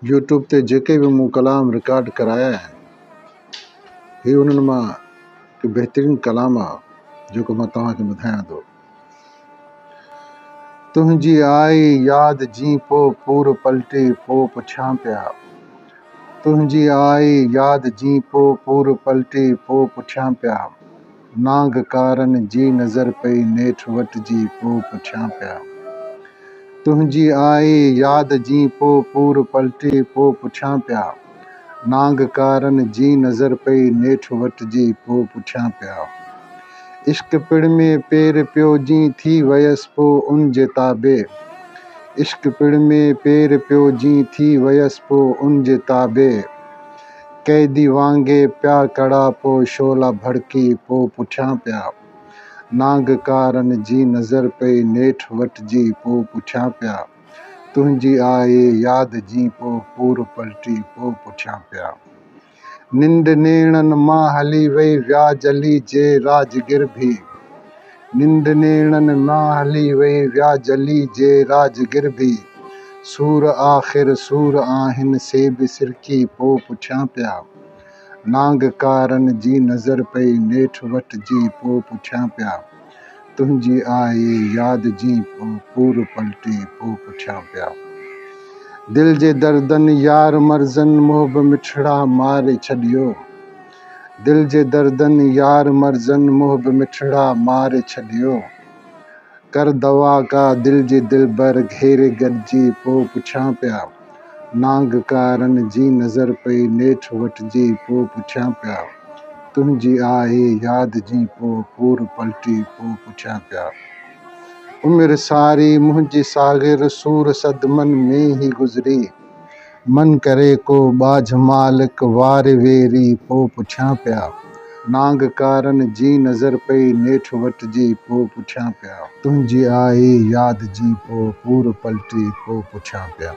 YouTube ते जेके भी मूं कलाम रिकॉर्ड कराया आहिनि, ही उन्हनि मां हिकु बहितरीनु कलाम आहे जेको मां तव्हांखे ॿुधायां थो। तुंहिंजी आई यादि जी पोइ पूर पलटी पोइ पुछां पिया। तुंहिंजी आई यादि जी पोइ पूर पलटी पोइ पुछां पिया। नागकारनि जी नज़र पई नेठि वटिजी पोइ पुछां पिया। तुंहिंजी आई यादि जी पोइ पूर पलटी पोइ पुछां पिया। नागकारनि जी नज़र पई नेठि वटिजी पोइ पुछां पिया। इश्क पिण में पेर पियो जी थी वयसि पोइ उन जे ताबे। इश्क पिण में पेर पियो जी थी वयसि पोइ उन जे ताबे। कैदी वांगे पिया कड़ा पोइ शोला भड़की पोइ पुछां पिया। नागकारनि जी नज़र पई नेठि वटिजी पोइ पुछां पिया। तुंहिंजी आई यादि जी पोइ पूर पलटी पोइ पुछां पिया। निंड नेणनि मां हली वई विया जली जे राजगिर भी। निंड नेणनि मां हली वई विया जली जे राजगिर भी। सूर आख़िर सूर आहिनि से बि सिरकी पोइ पुछां पिया। नागकारनि जी नज़र पई नेठि वटिजी पोइ पुछां पिया। तुंहिंजी आई यादि जी पोइ पूर पलटी पोइ पुछां पिया। दिल जे दर्दनि यार मर्ज़नि मोहब मिठड़ा मारे छॾियो। दिल जे दर्दनि यार मर्ज़नि मोहब मिठड़ा मारे छॾियो। कर दवा का दिल जी दिलबर घेरे गॾिजी पोइ पुछां पिया। नागकारनि जी नज़र पई नेठि वटिजी पोइ पुछां पिया। तुंहिंजी आई यादि जी पोइ पूर पलटी पोइ पुछां पिया। उमिरि सारी मुंहिंजी सागिर सूर सदमन में ही गुज़री। मन करे को बाझ मालिक वारे वेरी पोइ पुछां पिया। नागकारनि जी नज़र पई नेठि वटिजी पोइ पुछां पिया। तुंहिंजी आई यादि जी पोइ पूर पलटी पोइ पुछां पिया।